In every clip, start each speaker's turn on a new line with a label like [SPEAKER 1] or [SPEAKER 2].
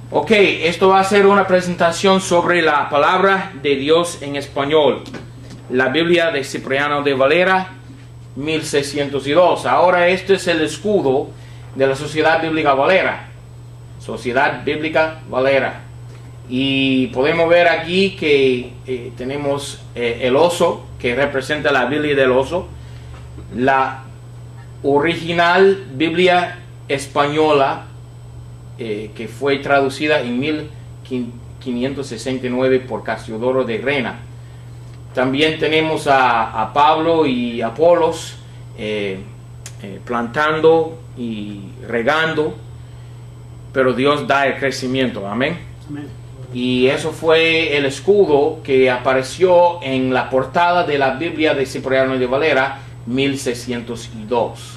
[SPEAKER 1] Ok, esto va a ser una presentación sobre la palabra de Dios en español. La Biblia de Cipriano de Valera, 1602. Ahora este es el escudo de la Sociedad Bíblica Valera. Sociedad Bíblica Valera. Y podemos ver aquí que tenemos el oso, que representa la Biblia del oso. La original Biblia española, que fue traducida en 1569 por Casiodoro de Reina. También tenemos a Pablo y Apolos plantando y regando, pero Dios da el crecimiento. Amén.
[SPEAKER 2] Amén.
[SPEAKER 1] Y eso fue el escudo que apareció en la portada de la Biblia de Cipriano de Valera, 1602.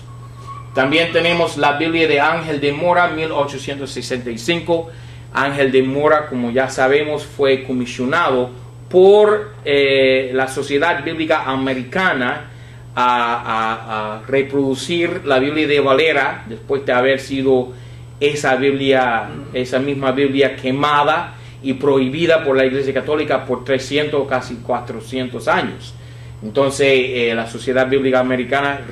[SPEAKER 1] También tenemos la Biblia de Ángel de Mora, 1865. Ángel de Mora, como ya sabemos, fue comisionado por la Sociedad Bíblica Americana a reproducir la Biblia de Valera, después de haber sido esa misma Biblia quemada y prohibida por la Iglesia Católica por 300, casi 400 años. Entonces la Sociedad Bíblica Americana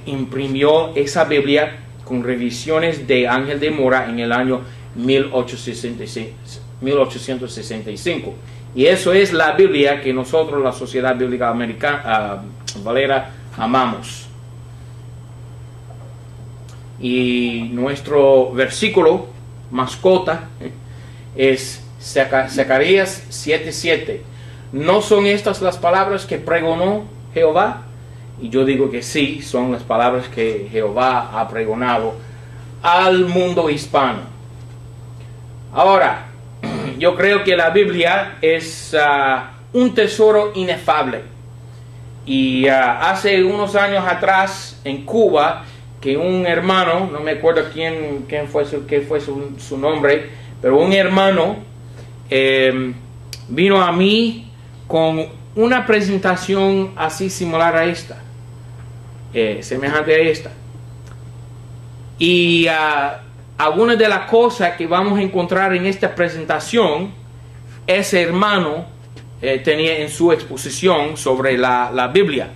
[SPEAKER 1] imprimió esa Biblia con revisiones de Ángel de Mora en el año 1865. Y eso es la Biblia que nosotros, la Sociedad Bíblica Americana Valera, amamos. Y nuestro versículo mascota es Zacarías 7:7. ¿No son estas las palabras que pregonó Jehová? Y yo digo que sí, son las palabras que Jehová ha pregonado al mundo hispano. Ahora, yo creo que la Biblia es un tesoro inefable. Y hace unos años atrás, en Cuba, que un hermano, no me acuerdo qué fue su nombre, pero un hermano vino a mí con una presentación así similar a esta, semejante a esta. Y algunas de las cosas que vamos a encontrar en esta presentación, ese hermano tenía en su exposición sobre la Biblia.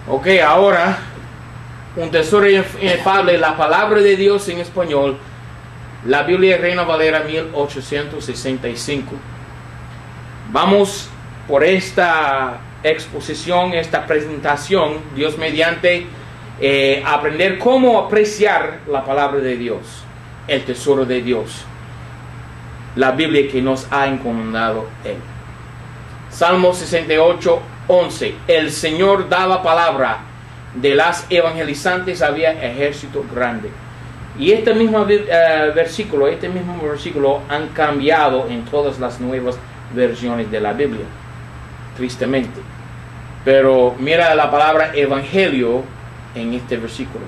[SPEAKER 1] Ok, ahora, un tesoro inefable, la palabra de Dios en español, la Biblia Reina Valera 1865. Vamos por esta exposición, esta presentación, Dios mediante, aprender cómo apreciar la palabra de Dios, el tesoro de Dios, la Biblia que nos ha encomendado Él. Salmo 68:11. El Señor daba palabra, de las evangelizantes había ejército grande. Y este mismo versículo han cambiado en todas las nuevas versiones de la Biblia, tristemente. Pero mira la palabra evangelio en este versículo.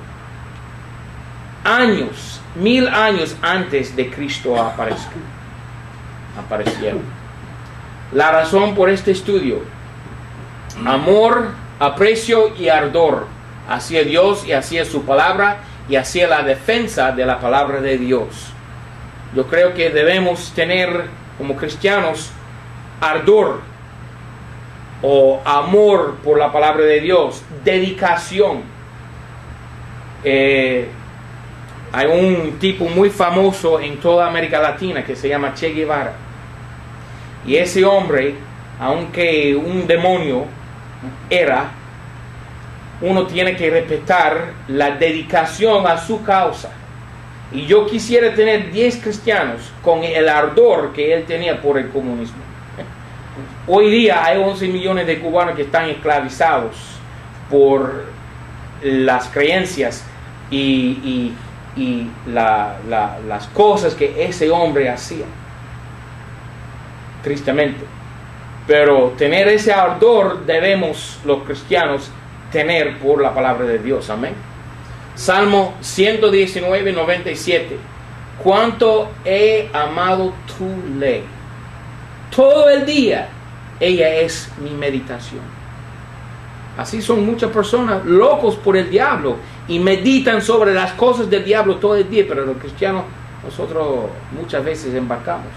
[SPEAKER 1] 1000 años antes de Cristo aparecieron. La razón por este estudio: amor, aprecio y ardor hacia Dios y hacia su palabra y hacia la defensa de la palabra de Dios. Yo creo que debemos tener como cristianos ardor o amor por la palabra de Dios, dedicación. Hay un tipo muy famoso en toda América Latina que se llama Che Guevara. Y ese hombre, aunque un demonio era, uno tiene que respetar la dedicación a su causa. Y yo quisiera tener 10 cristianos con el ardor que él tenía por el comunismo. Hoy día hay 11 millones de cubanos que están esclavizados por las creencias y las cosas que ese hombre hacía, tristemente. Pero tener ese ardor debemos los cristianos tener por la palabra de Dios. Amén. Salmo 119:97. Cuánto he amado tu ley, todo el día ella es mi meditación. Así son muchas personas locos por el diablo y meditan sobre las cosas del diablo todo el día, pero los cristianos, nosotros muchas veces embarcamos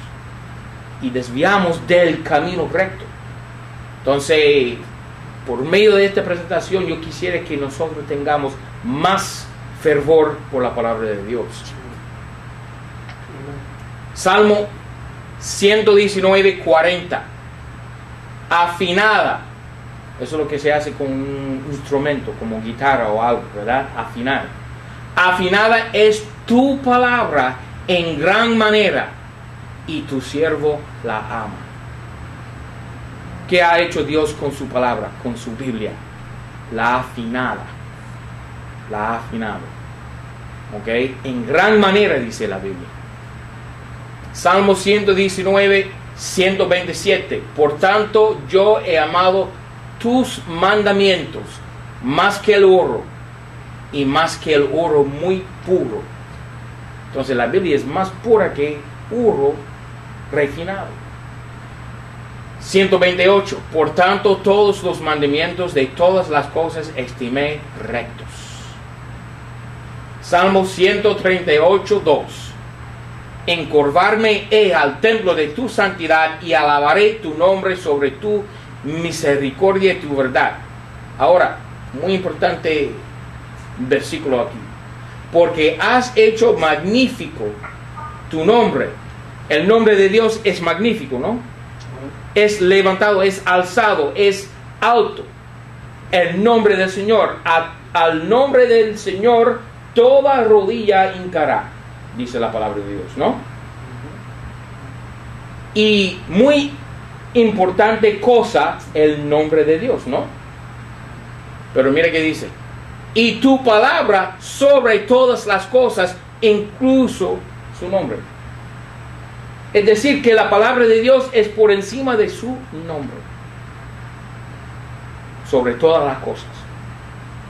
[SPEAKER 1] y desviamos del camino recto. Entonces, por medio de esta presentación, yo quisiera que nosotros tengamos más fervor por la palabra de Dios. Salmo 119:40. Afinada. Eso es lo que se hace con un instrumento, como guitarra o algo, ¿verdad? Afinar. Afinada es tu palabra en gran manera, y tu siervo la ama. ¿Qué ha hecho Dios con su palabra, con su Biblia? La afinada. La ha afinado. ¿Ok? En gran manera, dice la Biblia. Salmo 119:127. Por tanto, yo he amado tus mandamientos más que el oro, y más que el oro muy puro. Entonces la Biblia es más pura que oro refinado. 128. Por tanto, todos los mandamientos de todas las cosas estimé rectos. Salmo 138:2. Encorvarme he al templo de tu santidad y alabaré tu nombre sobre tu misericordia y tu verdad. Ahora, muy importante versículo aquí. Porque has hecho magnífico tu nombre. El nombre de Dios es magnífico, ¿no? Es levantado, es alzado, es alto. El nombre del Señor. Al nombre del Señor toda rodilla hincará, dice la palabra de Dios, ¿no? Y muy importante cosa, el nombre de Dios, ¿no? Pero mira que dice, y tu palabra sobre todas las cosas, incluso su nombre. Es decir, que la palabra de Dios es por encima de su nombre, sobre todas las cosas.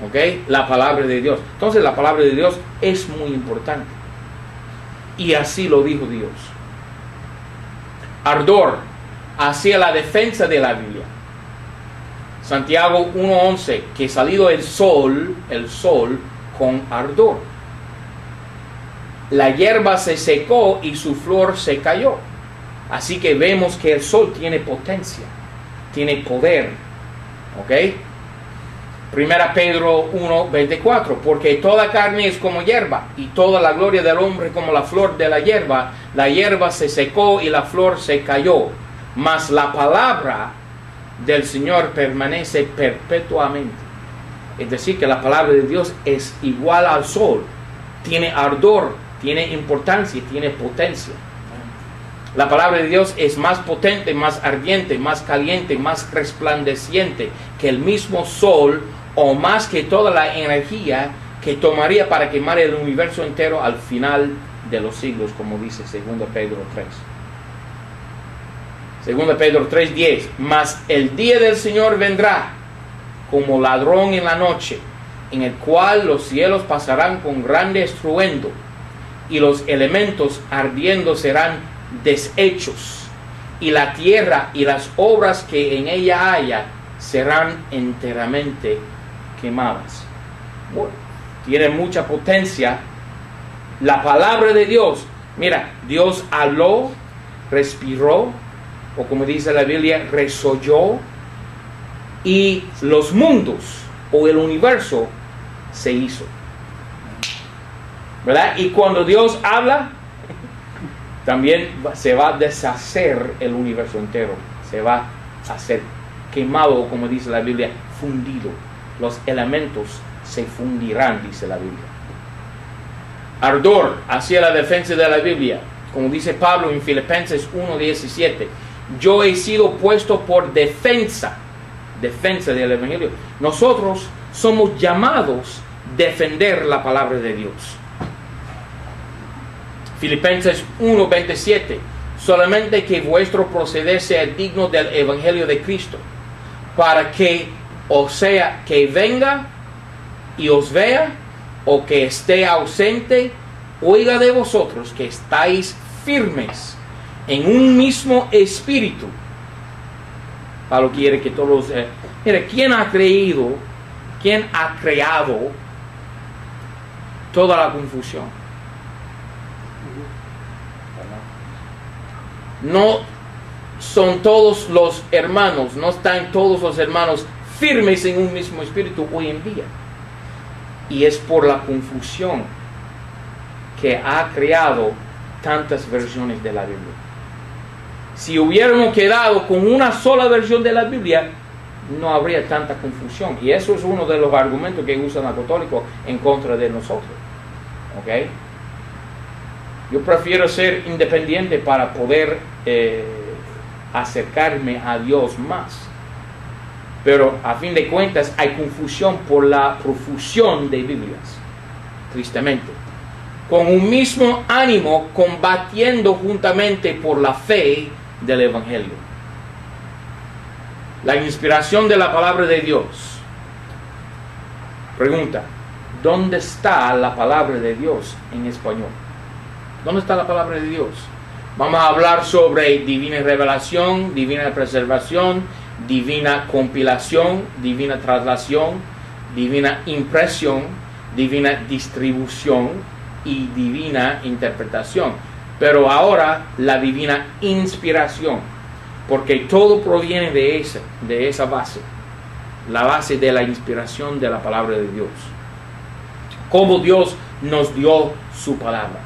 [SPEAKER 1] ¿Ok? La palabra de Dios. Entonces la palabra de Dios es muy importante. Y así lo dijo Dios. Ardor hacia la defensa de la Biblia. Santiago 1:11, que salido el sol con ardor. La hierba se secó y su flor se cayó. Así que vemos que el sol tiene potencia, tiene poder. ¿Ok? Primera Pedro 1:24, porque toda carne es como hierba, y toda la gloria del hombre como la flor de la hierba se secó y la flor se cayó, mas la palabra del Señor permanece perpetuamente. Es decir, que la palabra de Dios es igual al sol, tiene ardor, tiene importancia, tiene potencia. La palabra de Dios es más potente, más ardiente, más caliente, más resplandeciente que el mismo sol, o más que toda la energía que tomaría para quemar el universo entero al final de los siglos, como dice 2 Pedro 3. 2 Pedro 3:10. Mas el día del Señor vendrá como ladrón en la noche, en el cual los cielos pasarán con grande estruendo, y los elementos ardiendo serán deshechos, y la tierra y las obras que en ella haya serán enteramente quemadas. Bueno, tiene mucha potencia la palabra de Dios. Mira, Dios habló, respiró, o como dice la Biblia, resolló, y los mundos o el universo se hizo, ¿verdad? Y cuando Dios habla, también se va a deshacer el universo entero, se va a hacer quemado, o como dice la Biblia, fundido. Los elementos se fundirán, dice la Biblia. Ardor hacia la defensa de la Biblia, como dice Pablo en Filipenses 1:17. Yo he sido puesto por defensa del Evangelio. Nosotros somos llamados a defender la palabra de Dios. Filipenses 1:27. Solamente que vuestro proceder sea digno del Evangelio de Cristo, para que, o sea, que venga y os vea, o que esté ausente, oiga de vosotros que estáis firmes en un mismo espíritu. Pablo quiere que todos... mira, ¿quién ha creído ¿Quién ha creado toda la confusión? No son todos los hermanos, no están todos los hermanos firmes en un mismo espíritu hoy en día. Y es por la confusión que ha creado tantas versiones de la Biblia. Si hubiéramos quedado con una sola versión de la Biblia, no habría tanta confusión. Y eso es uno de los argumentos que usan los católicos en contra de nosotros. ¿Ok? Yo prefiero ser independiente para poder acercarme a Dios más. Pero a fin de cuentas hay confusión por la profusión de Biblias, tristemente. Con un mismo ánimo, combatiendo juntamente por la fe del Evangelio. La inspiración de la palabra de Dios. Pregunta: ¿dónde está la palabra de Dios en español? ¿Dónde está la palabra de Dios? Vamos a hablar sobre divina revelación, divina preservación, divina compilación, divina traslación, divina impresión, divina distribución y divina interpretación. Pero ahora la divina inspiración, porque todo proviene de esa base, la base de la inspiración de la palabra de Dios. Cómo Dios nos dio su palabra.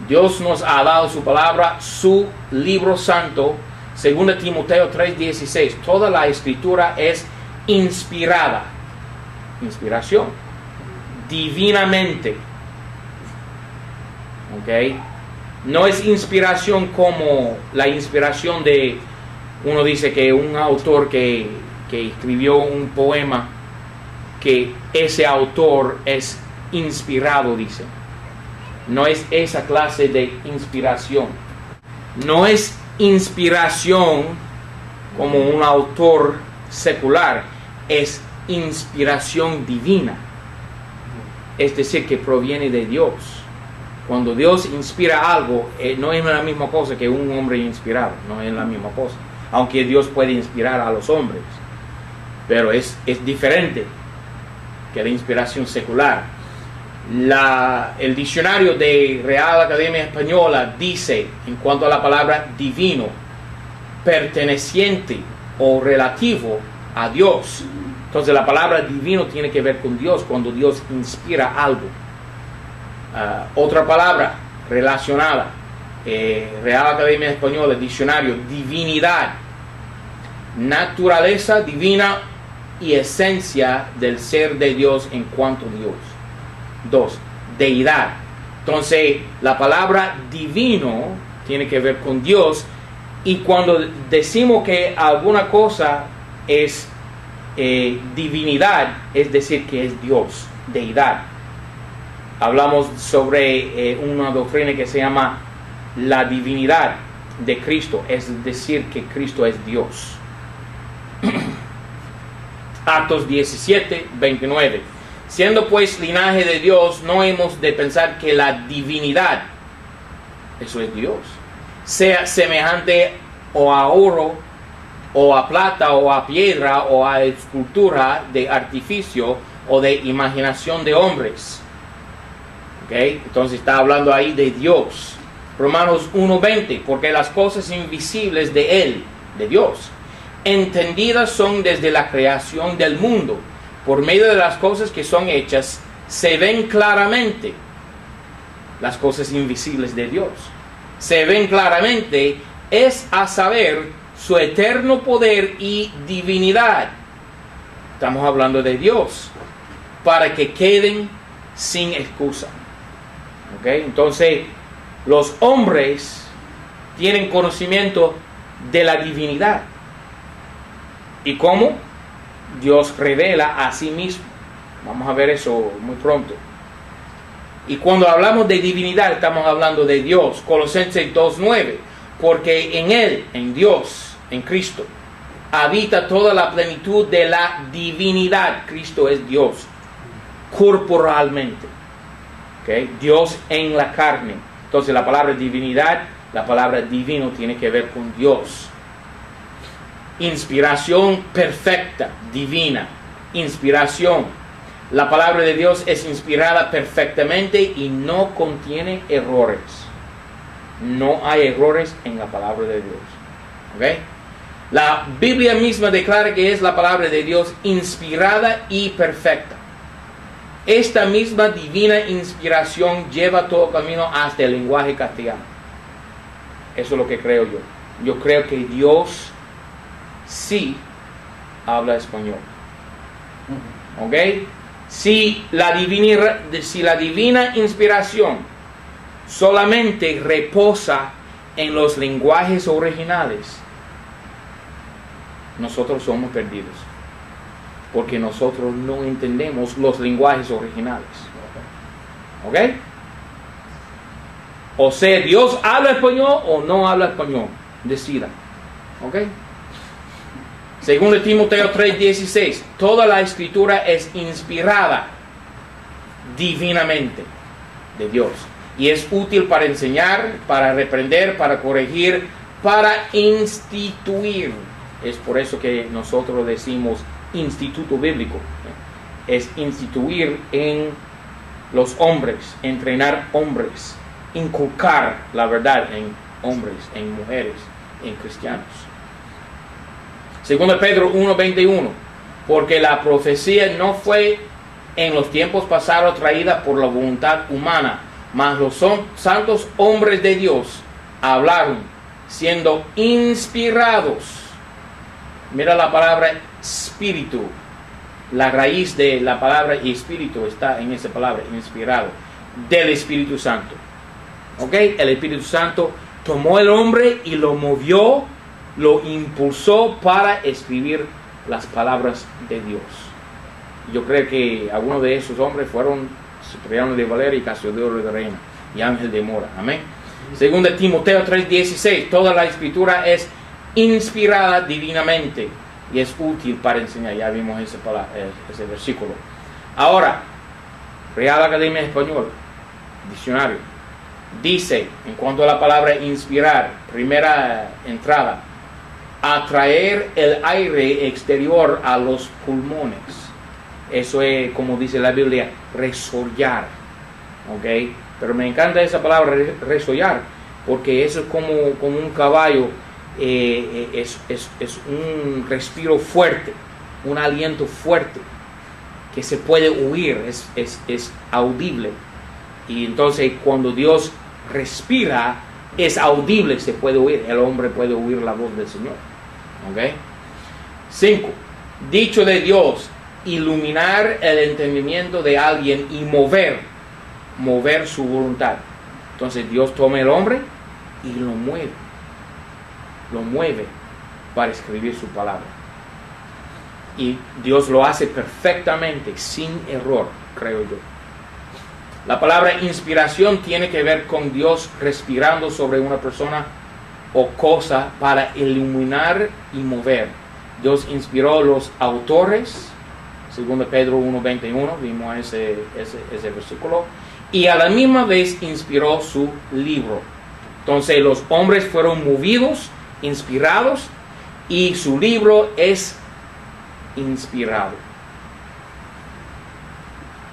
[SPEAKER 1] Dios nos ha dado su palabra, su libro santo, 2 Timoteo 3:16. Toda la escritura es inspirada. Inspiración. Divinamente. ¿Ok? No es inspiración como la inspiración de, uno dice que un autor que escribió un poema, que ese autor es inspirado, dice. No es esa clase de inspiración. No es inspiración como un autor secular, es inspiración divina. Es decir, que proviene de Dios. Cuando Dios inspira algo, no es la misma cosa que un hombre inspirado, no es la misma cosa. Aunque Dios puede inspirar a los hombres, pero es diferente que la inspiración secular. El diccionario de Real Academia Española dice, en cuanto a la palabra divino, perteneciente o relativo a Dios. Entonces la palabra divino tiene que ver con Dios, cuando Dios inspira algo. Otra palabra relacionada, Real Academia Española, diccionario, divinidad, naturaleza divina y esencia del ser de Dios en cuanto a Dios. 2. Deidad. Entonces la palabra divino tiene que ver con Dios, y cuando decimos que alguna cosa es divinidad, es decir que es Dios, deidad. Hablamos sobre una doctrina que se llama la divinidad de Cristo, es decir que Cristo es Dios. Actos 17:29. Siendo pues linaje de Dios, no hemos de pensar que la divinidad, eso es Dios, sea semejante o a oro, o a plata, o a piedra, o a escultura de artificio, o de imaginación de hombres. ¿Okay? Entonces está hablando ahí de Dios. Romanos 1:20, porque las cosas invisibles de Él, de Dios, entendidas son desde la creación del mundo, por medio de las cosas que son hechas, se ven claramente las cosas invisibles de Dios. Se ven claramente, es a saber, su eterno poder y divinidad. Estamos hablando de Dios, para que queden sin excusa. ¿Okay? Entonces, los hombres tienen conocimiento de la divinidad. ¿Y cómo? Dios revela a sí mismo. Vamos a ver eso muy pronto. Y cuando hablamos de divinidad, estamos hablando de Dios. Colosenses 2:9. Porque en Él, en Dios, en Cristo, habita toda la plenitud de la divinidad. Cristo es Dios, corporalmente. ¿Okay? Dios en la carne. Entonces la palabra divinidad, la palabra divino tiene que ver con Dios. Inspiración perfecta, divina. Inspiración. La palabra de Dios es inspirada perfectamente y no contiene errores. No hay errores en la palabra de Dios. ¿Ok? La Biblia misma declara que es la palabra de Dios inspirada y perfecta. Esta misma divina inspiración lleva todo camino hasta el lenguaje castellano. Eso es lo que creo yo. Yo creo que Dios sí habla español. ¿Ok? Si la divina inspiración solamente reposa en los lenguajes originales, nosotros somos perdidos. Porque nosotros no entendemos los lenguajes originales. ¿Ok? O sea, Dios habla español o no habla español. Decida. ¿Ok? Según Timoteo 3:16, toda la escritura es inspirada divinamente de Dios. Y es útil para enseñar, para reprender, para corregir, para instituir. Es por eso que nosotros decimos instituto bíblico. Es instituir en los hombres, entrenar hombres, inculcar la verdad en hombres, en mujeres, en cristianos. Segundo Pedro 1:21, porque la profecía no fue en los tiempos pasados traída por la voluntad humana, mas los santos hombres de Dios hablaron, siendo inspirados. Mira la palabra espíritu. La raíz de la palabra espíritu está en esa palabra, inspirado, del Espíritu Santo. ¿Ok? El Espíritu Santo tomó el hombre y lo movió, lo impulsó para escribir las palabras de Dios. Yo creo que algunos de esos hombres fueron Cipriano de Valera y Casiodoro de Reina y Ángel de Mora. Amén. Según Timoteo 3:16, toda la escritura es inspirada divinamente y es útil para enseñar. Ya vimos ese versículo. Ahora, Real Academia Española, diccionario, dice, en cuanto a la palabra inspirar, primera entrada, atraer el aire exterior a los pulmones. Eso es, como dice la Biblia, resollar. ¿Ok? Pero me encanta esa palabra, resollar, porque eso es como un caballo. Es un respiro fuerte, un aliento fuerte que se puede oír, es audible. Y entonces cuando Dios respira es audible, se puede oír. El hombre puede oír la voz del Señor. ¿Ok? 5. Dicho de Dios, iluminar el entendimiento de alguien y mover su voluntad. Entonces Dios toma el hombre y lo mueve para escribir su palabra. Y Dios lo hace perfectamente, sin error, creo yo. La palabra inspiración tiene que ver con Dios respirando sobre una persona o cosa para iluminar y mover. Dios inspiró a los autores, según Pedro 1:21, vimos ese versículo, y a la misma vez inspiró su libro. Entonces los hombres fueron movidos, inspirados, y su libro es inspirado.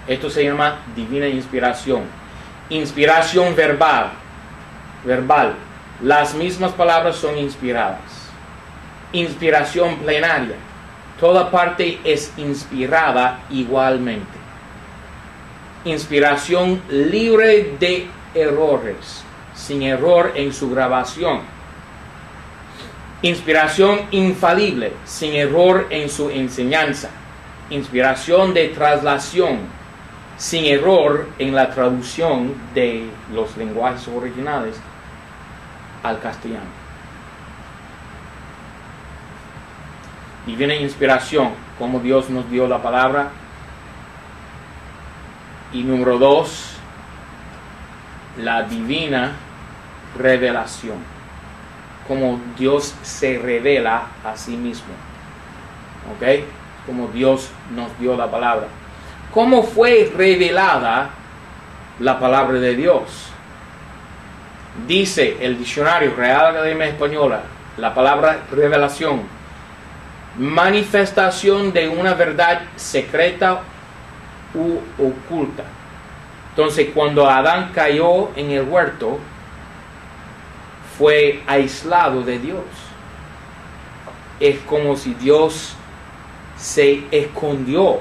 [SPEAKER 1] Esto se llama divina inspiración. Inspiración verbal. Las mismas palabras son inspiradas. Inspiración plenaria. Toda parte es inspirada igualmente. Inspiración libre de errores, sin error en su grabación. Inspiración infalible, sin error en su enseñanza. Inspiración de traslación, sin error en la traducción de los lenguajes originales al castellano. Divina inspiración, como Dios nos dio la palabra. Y número 2, la divina revelación. Como Dios se revela a sí mismo. ¿Ok? Como Dios nos dio la palabra. ¿Cómo fue revelada la palabra de Dios? Dice el diccionario Real Academia Española, la palabra revelación manifestación de una verdad secreta u oculta. Entonces, cuando Adán cayó en el huerto, fue aislado de Dios. Es como si Dios se escondió,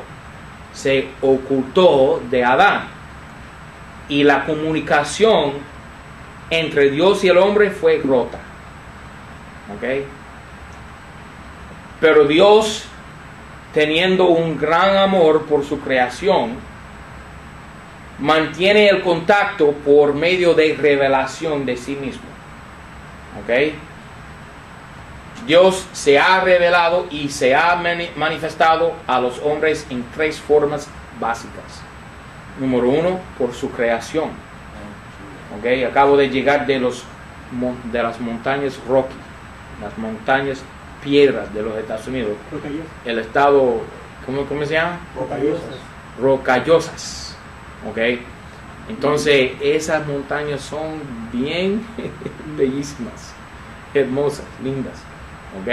[SPEAKER 1] se ocultó de Adán. Y la comunicación entre Dios y el hombre fue rota. ¿Ok? Pero Dios, teniendo un gran amor por su creación, mantiene el contacto por medio de revelación de sí mismo. ¿Ok? Dios se ha revelado y se ha manifestado a los hombres en 3 formas básicas. Número 1, por su creación. ¿Ok? Acabo de llegar de las montañas Rocky, las montañas piedras de los Estados Unidos.
[SPEAKER 2] Rocallosas.
[SPEAKER 1] El estado, ¿cómo se llama?
[SPEAKER 2] Rocallosas.
[SPEAKER 1] Rocallosas. ¿Ok? Entonces, esas montañas son bien bellísimas, hermosas, lindas. ¿Ok?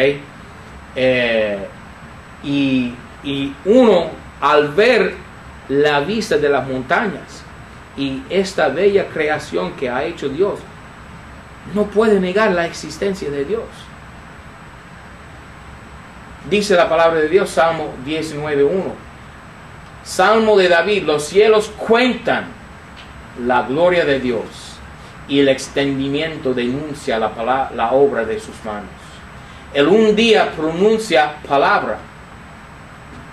[SPEAKER 1] Y uno, al ver la vista de las montañas y esta bella creación que ha hecho Dios, no puede negar la existencia de Dios. Dice la palabra de Dios, Salmo 19:1. Salmo de David: los cielos cuentan la gloria de Dios y el extendimiento denuncia la obra de sus manos. Él un día pronuncia palabra.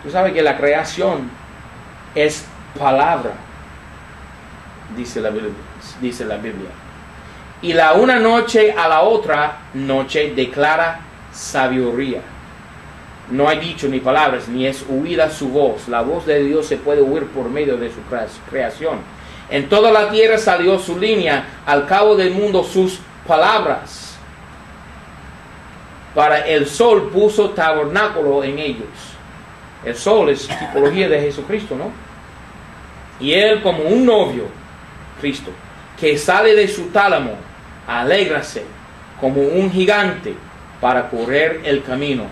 [SPEAKER 1] Tú sabes que la creación es palabra, dice la Biblia. Y la una noche a la otra noche declara sabiduría. No hay dicho ni palabras, ni es oída su voz. La voz de Dios se puede oír por medio de su creación. En toda la tierra salió su línea, al cabo del mundo sus palabras. Para el sol puso tabernáculo en ellos. El sol es tipología de Jesucristo, ¿no? Y él, como un novio, Cristo, que sale de su tálamo, alégrase como un gigante para correr el camino.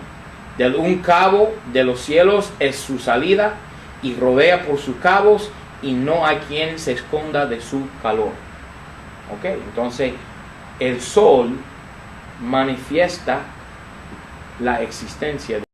[SPEAKER 1] Del un cabo de los cielos es su salida, y rodea por sus cabos, y no hay quien se esconda de su calor. Ok, entonces el sol manifiesta la existencia de